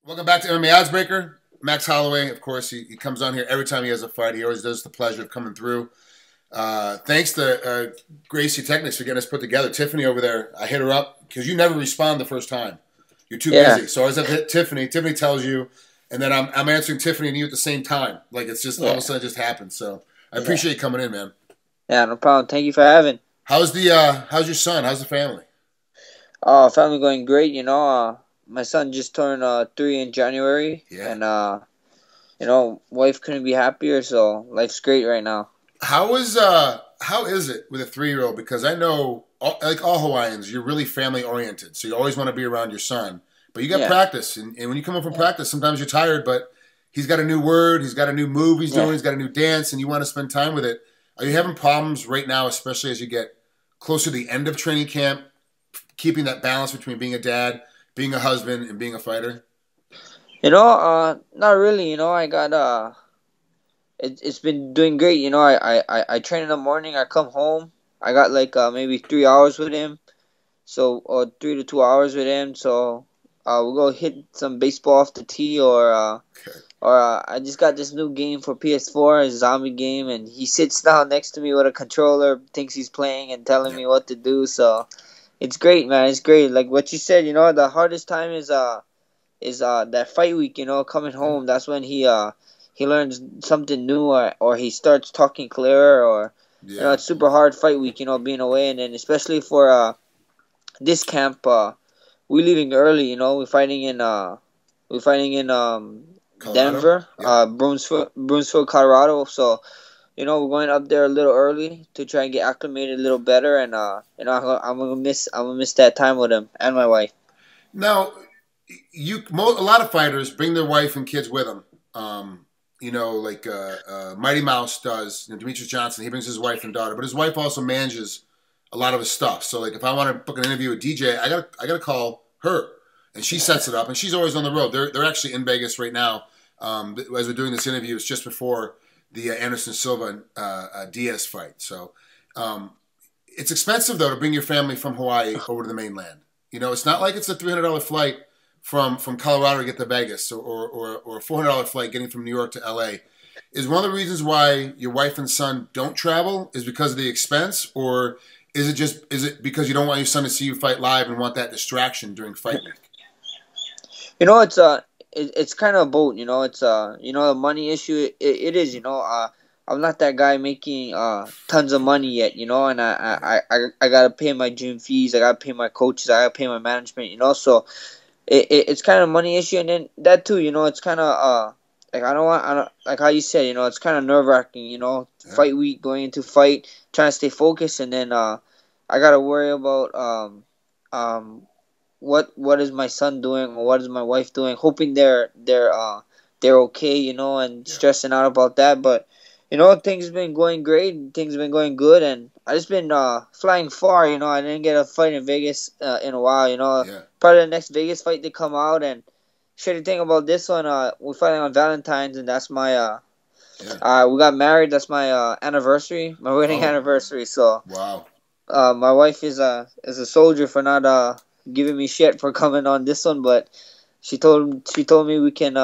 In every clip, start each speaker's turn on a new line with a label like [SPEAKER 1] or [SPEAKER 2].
[SPEAKER 1] Welcome back to MMAOddsBreaker. Max Holloway, of course, he comes on here every time he has a fight. He always does the pleasure of coming through. Thanks to Gracie Technics for getting us put together. Tiffany over there, I hit her up because you never respond the first time. You're too busy. So I always have to hit Tiffany. Tiffany tells you, and then I'm answering Tiffany and you at the same time. Like it's just all of a sudden it just happens. So I appreciate you coming in, man.
[SPEAKER 2] Yeah, no problem. Thank you for having.
[SPEAKER 1] How's your son? How's the family?
[SPEAKER 2] Family going great. My son just turned 3 in January,
[SPEAKER 1] Yeah.
[SPEAKER 2] and wife couldn't be happier. So life's great right now.
[SPEAKER 1] How is it with a 3-year-old? Because I know, like all Hawaiians, you're really family oriented, so you always want to be around your son. But you got practice, and when you come home from practice, sometimes you're tired. But he's got a new word, he's got a new move he's doing, he's got a new dance, and you want to spend time with it. Are you having problems right now, especially as you get closer to the end of training camp, keeping that balance between being a dad, being a husband, and being a fighter?
[SPEAKER 2] Not really. I got it's been doing great. I train in the morning. I come home. I got like maybe 3 hours with him, so or 3 to 2 hours with him. So we'll go hit some baseball off the tee, or I just got this new game for PS4, a zombie game, and he sits down next to me with a controller, thinks he's playing, and telling me what to do. So it's great, man. It's great. Like what you said, the hardest time is that fight week. Coming home. That's when he learns something new, or he starts talking clearer, or it's super hard fight week. Being away, and then especially for this camp, we're leaving early. We're fighting in Denver, Broomfield, Colorado. So, we're going up there a little early to try and get acclimated a little better, and I'm gonna miss that time with him and my wife.
[SPEAKER 1] Now, a lot of fighters bring their wife and kids with them. Like Mighty Mouse does. Demetrius Johnson, he brings his wife and daughter, but his wife also manages a lot of his stuff. So, like, if I want to book an interview with DJ, I gotta call her, and she sets it up, and she's always on the road. They're actually in Vegas right now. As we're doing this interview, it's just before the Anderson Silva Diaz fight. So, it's expensive though to bring your family from Hawaii over to the mainland. It's not like it's a $300 flight from Colorado to get to Vegas, or a $400 flight getting from New York to LA. Is one of the reasons why your wife and son don't travel is because of the expense, or is it because you don't want your son to see you fight live and want that distraction during fight week?
[SPEAKER 2] It's kind of both. It's the money issue. It is. I'm not that guy making tons of money yet. And I gotta pay my gym fees. I gotta pay my coaches. I gotta pay my management. So it's kind of money issue, and then that too. It's kind of like I don't like how you said. It's kind of nerve wracking. Fight week, going into fight, trying to stay focused, and then I gotta worry about what is my son doing, or what is my wife doing, hoping they're okay, and stressing out about that. But things have been going great, things have been going good, and I just been flying far. I didn't get a fight in Vegas in a while. Probably the next Vegas fight to come out. And shitty thing about this one, we're fighting on Valentine's, and that's my we got married. That's my anniversary, my wedding anniversary. So
[SPEAKER 1] wow.
[SPEAKER 2] My wife is a soldier for not giving me shit for coming on this one, but she told me we can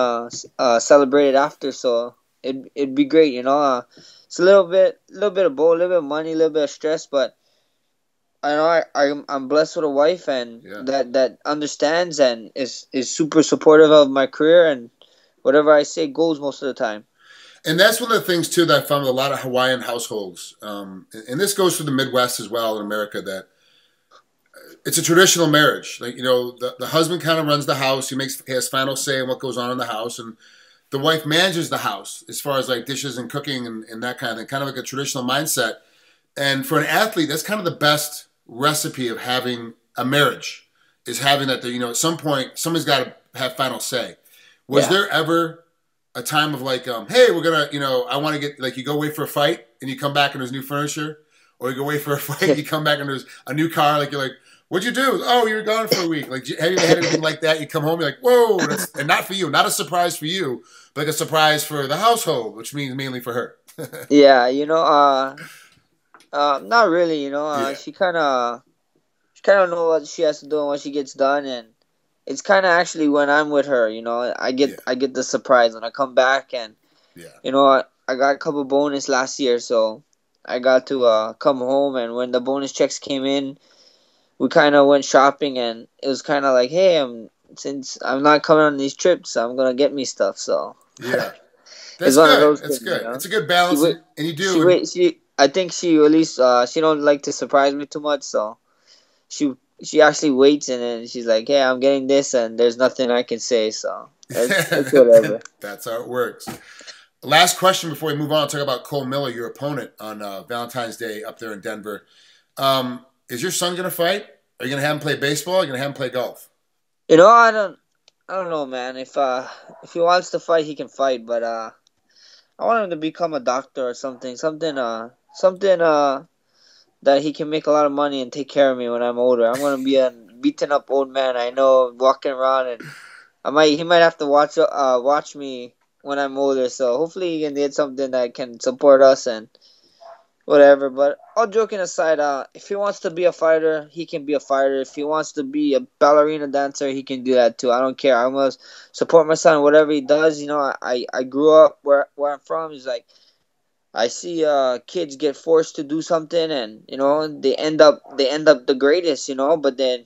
[SPEAKER 2] celebrate it after, so it'd be great. It's a little bit of both, a little bit of money, a little bit of stress, but I know I'm blessed with a wife and that understands and is super supportive of my career, and whatever I say goes most of the time.
[SPEAKER 1] And that's one of the things too that I found with a lot of Hawaiian households, and this goes to the Midwest as well in America, that it's a traditional marriage. Like, the husband kind of runs the house. He has final say in what goes on in the house, and the wife manages the house as far as like dishes and cooking and that kind of thing. Kind of like a traditional mindset. And for an athlete, that's kind of the best recipe of having a marriage, is having that. At some point, somebody's got to have final say. Was there ever a time of like, hey, we're gonna, I want to get, like, you go away for a fight and you come back and there's new furniture, or you go away for a fight and you come back and there's a new car, like, you're like, what'd you do? Oh, you were gone for a week. Like, have you had anything like that? You come home, you're like, whoa, and not for you, not a surprise for you, but like a surprise for the household, which means mainly for her.
[SPEAKER 2] Yeah, not really. She kind of know what she has to do and what she gets done, and it's kind of actually when I'm with her,
[SPEAKER 1] Yeah,
[SPEAKER 2] I get the surprise when I come back, and
[SPEAKER 1] yeah.
[SPEAKER 2] I got a couple bonus last year, so I got to come home, and when the bonus checks came in, we kind of went shopping, and it was kind of like, hey, since I'm not coming on these trips, I'm gonna get me stuff. So
[SPEAKER 1] Yeah.
[SPEAKER 2] it's
[SPEAKER 1] That's
[SPEAKER 2] one of
[SPEAKER 1] good.
[SPEAKER 2] those
[SPEAKER 1] That's
[SPEAKER 2] things.
[SPEAKER 1] good. It's a good
[SPEAKER 2] She
[SPEAKER 1] balance,
[SPEAKER 2] wait,
[SPEAKER 1] and you
[SPEAKER 2] she
[SPEAKER 1] do. And
[SPEAKER 2] wait, she. I think she at least she don't like to surprise me too much, so she she actually waits, and then she's like, hey, I'm getting this, and there's nothing I can say, so it's whatever.
[SPEAKER 1] that's how it works. Last question before we move on. Talk about Cole Miller, your opponent on Valentine's Day up there in Denver. Is your son going to fight? Are you going to have him play baseball? Or are you going to have him play golf?
[SPEAKER 2] I don't know, man. If he wants to fight, he can fight, but I want him to become a doctor or something, something that he can make a lot of money and take care of me when I'm older. I'm gonna be a beaten up old man. I know, walking around, and he might have to watch me when I'm older. So hopefully he can get something that can support us and whatever. But all joking aside, if he wants to be a fighter, he can be a fighter. If he wants to be a ballerina dancer, he can do that too. I don't care. I'm gonna support my son whatever he does. I grew up where I'm from. Is like I see kids get forced to do something, and they end up the greatest, but then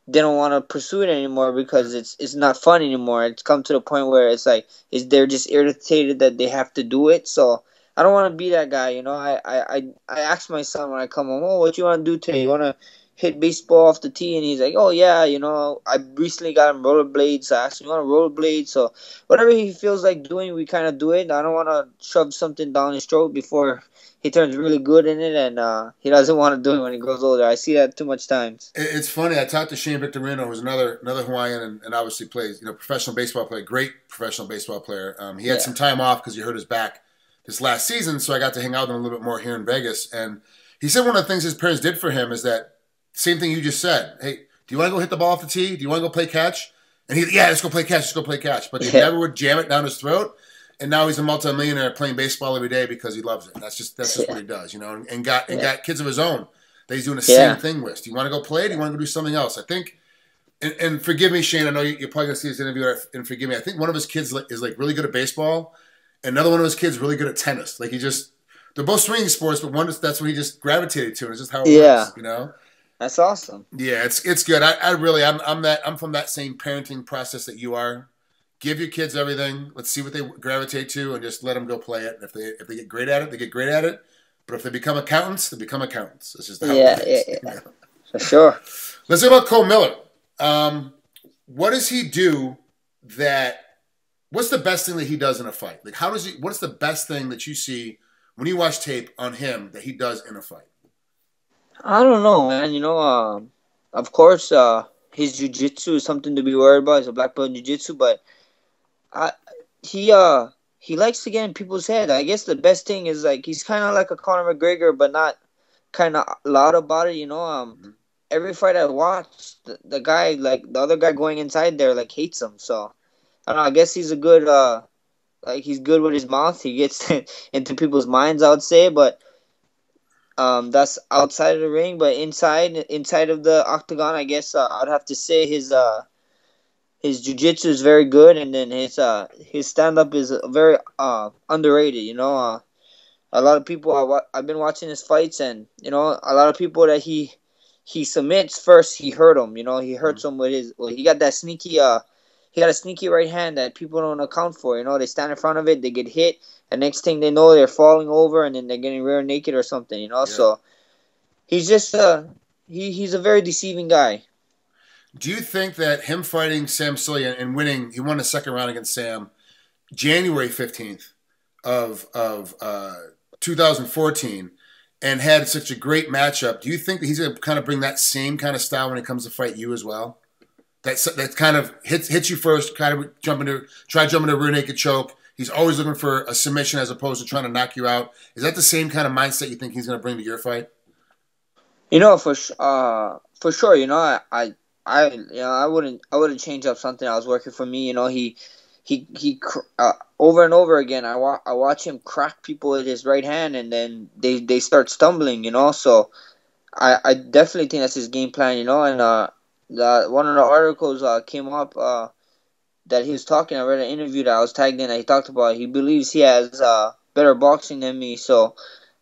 [SPEAKER 2] they don't want to pursue it anymore because it's not fun anymore. It's come to the point where it's like is they're just irritated that they have to do it. So I don't want to be that guy. I ask my son when I come home, oh, what you want to do today? You want to hit baseball off the tee? And he's like, oh yeah, I recently got him rollerblades. So I asked him, you want to rollerblade? So whatever he feels like doing, we kind of do it. I don't want to shove something down his throat before he turns really good in it, and he doesn't want to do it when he grows older. I see that too much times.
[SPEAKER 1] It's funny. I talked to Shane Victorino, who's another Hawaiian, and obviously plays professional baseball player, great professional baseball player. He had
[SPEAKER 2] Yeah,
[SPEAKER 1] some time off because he hurt his back this last season, so I got to hang out with him a little bit more here in Vegas. And he said one of the things his parents did for him is that same thing you just said. Hey, do you want to go hit the ball off the tee? Do you want to go play catch? And yeah, let's go play catch. Let's go play catch. But they
[SPEAKER 2] yeah,
[SPEAKER 1] never would jam it down his throat. And now he's a multimillionaire playing baseball every day because he loves it. That's just what he does, and
[SPEAKER 2] yeah,
[SPEAKER 1] got kids of his own that he's doing the same
[SPEAKER 2] yeah,
[SPEAKER 1] thing with. Do you want to go play? Do you want to go do something else? I think, and forgive me, Shane. I know you're probably gonna see this interview, and forgive me. I think one of his kids is like really good at baseball, and another one of his kids really good at tennis. Like they're both swinging sports, but that's what he just gravitated to, and it's just how it
[SPEAKER 2] yeah.
[SPEAKER 1] works.
[SPEAKER 2] That's awesome.
[SPEAKER 1] Yeah, it's good. I really I'm from that same parenting process that you are. Give your kids everything. Let's see what they gravitate to, and just let them go play it. And if they get great at it, they get great at it. But if they become accountants, they become accountants. That's just how
[SPEAKER 2] Yeah,
[SPEAKER 1] it
[SPEAKER 2] yeah,
[SPEAKER 1] is.
[SPEAKER 2] yeah, for sure.
[SPEAKER 1] Let's talk about Cole Miller. What does he do that? What's the best thing that he does in a fight? Like, how does he? What's the best thing that you see when you watch tape on him that he does in a fight?
[SPEAKER 2] I don't know, man. Of course, his jujitsu is something to be worried about. He's a black belt in jujitsu, but I he he likes to get in people's head. I guess the best thing is like he's kind of like a Conor McGregor, but not kind of loud about it.
[SPEAKER 1] Mm-hmm.
[SPEAKER 2] Every fight I watch, the guy like the other guy going inside there like hates him. So I don't know. I guess he's a good like he's good with his mouth. He gets into people's minds, I would say, but that's outside of the ring. But inside of the octagon, I guess I'd have to say his jiu-jitsu is very good, and then his stand-up is very underrated. A lot of people I've been watching his fights, and a lot of people that he submits first. He hurt him. He hurts him with his. Well, he got that sneaky. He got a sneaky right hand that people don't account for. They stand in front of it, they get hit, and next thing they know, they're falling over, and then they're getting rear naked or something.
[SPEAKER 1] Yeah.
[SPEAKER 2] So he's just he's a very deceiving guy.
[SPEAKER 1] Do you think that him fighting Sam Celia and winning, he won the second round against Sam, January 15th of 2014, and had such a great matchup? Do you think that he's going to kind of bring that same kind of style when it comes to fight you as well? That kind of hits you first, kind of jumping to a rear naked choke. He's always looking for a submission as opposed to trying to knock you out. Is that the same kind of mindset you think he's going to bring to your fight?
[SPEAKER 2] For sure. I wouldn't change up something that was working for me. He over and over again. I watch him crack people with his right hand, and then they start stumbling. So I definitely think that's his game plan. And one of the articles came up that he was talking. I read an interview that I was tagged in that he talked about. He believes he has better boxing than me. So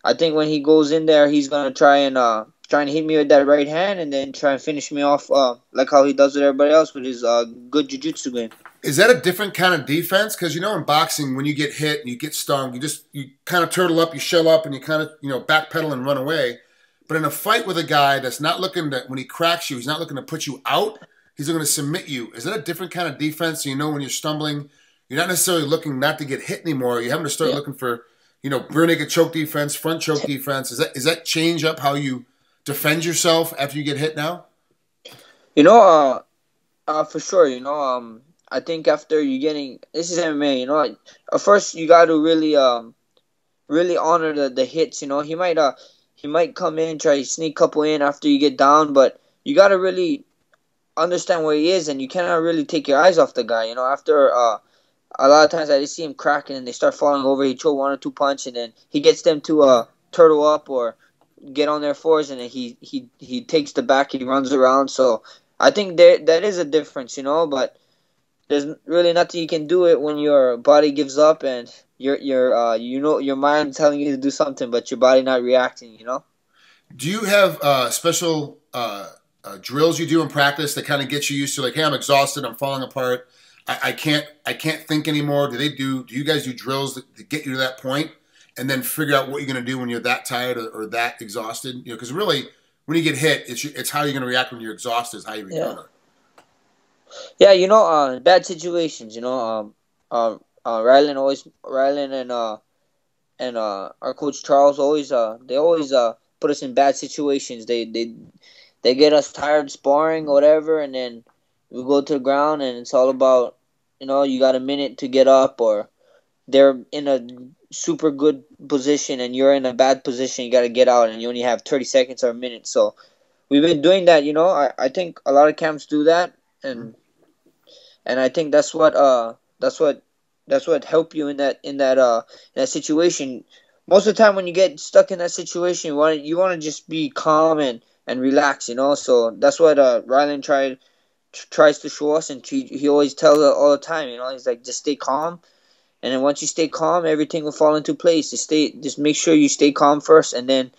[SPEAKER 2] I think when he goes in there, he's gonna try and hit me with that right hand, and then try and finish me off like how he does with everybody else with his good jiu-jitsu game.
[SPEAKER 1] Is that a different kind of defense? Because, in boxing, when you get hit and you get stung, you kind of turtle up, you shell up, and you kind of, backpedal and run away. But in a fight with a guy that's not looking to, when he cracks you, he's not looking to put you out. He's looking to submit you. Is that a different kind of defense? So when you're stumbling, you're not necessarily looking not to get hit anymore. You're having to start looking for, rear naked choke defense, front choke defense. Is that change up how you defend yourself after you get hit now?
[SPEAKER 2] For sure. I think after you getting this is MMA. First you got to really honor the hits. He might come in, try to sneak a couple in after you get down, but you got to really understand where he is, and you cannot really take your eyes off the guy. After a lot of times I just see him cracking and they start falling over. He throw one or two punch, and then he gets them to turtle up or get on their fours, and then he takes the back. He runs around. So I think that is a difference, but there's really nothing you can do it when your body gives up and your mind telling you to do something, but your body not reacting.
[SPEAKER 1] Do you have special drills you do in practice that kind of get you used to, like, hey, I'm exhausted, I'm falling apart, I can't think anymore? Do you guys do drills that get you to that point, and then figure out what you're going to do when you're that tired or that exhausted? Because really, when you get hit, it's how you're going to react when you're exhausted is how you recover.
[SPEAKER 2] Yeah, bad situations. Rylan and our coach Charles always put us in bad situations. They get us tired sparring or whatever, and then we go to the ground, and it's all about you got a minute to get up, or they're in a super good position and you're in a bad position. You got to get out, and you only have 30 seconds or a minute. So we've been doing that. I think a lot of camps do that, and I think that's what help you in that situation. Most of the time when you get stuck in that situation, you want to just be calm and relax, So that's what Rylan tries to show us, and he always tells us all the time, He's like, just stay calm, and then once you stay calm, everything will fall into place. Just make sure you stay calm first, and then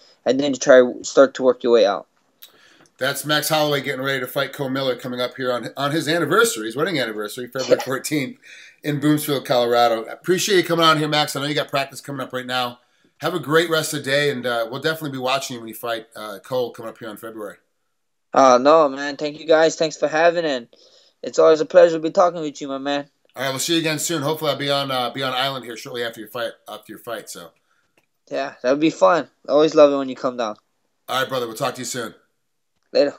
[SPEAKER 2] start to work your way out.
[SPEAKER 1] That's Max Holloway getting ready to fight Cole Miller coming up here on his anniversary, his wedding anniversary, February 14th in Broomfield, Colorado. Appreciate you coming on here, Max. I know you got practice coming up right now. Have a great rest of the day, and we'll definitely be watching you when you fight Cole coming up here in February.
[SPEAKER 2] No, man. Thank you, guys. Thanks for having it. And it's always a pleasure to be talking with you, my man.
[SPEAKER 1] All right, we'll see you again soon. Hopefully, I'll be on island here shortly after your fight. So,
[SPEAKER 2] yeah, that would be fun. I always love it when you come down.
[SPEAKER 1] All right, brother. We'll talk to you soon.
[SPEAKER 2] Later.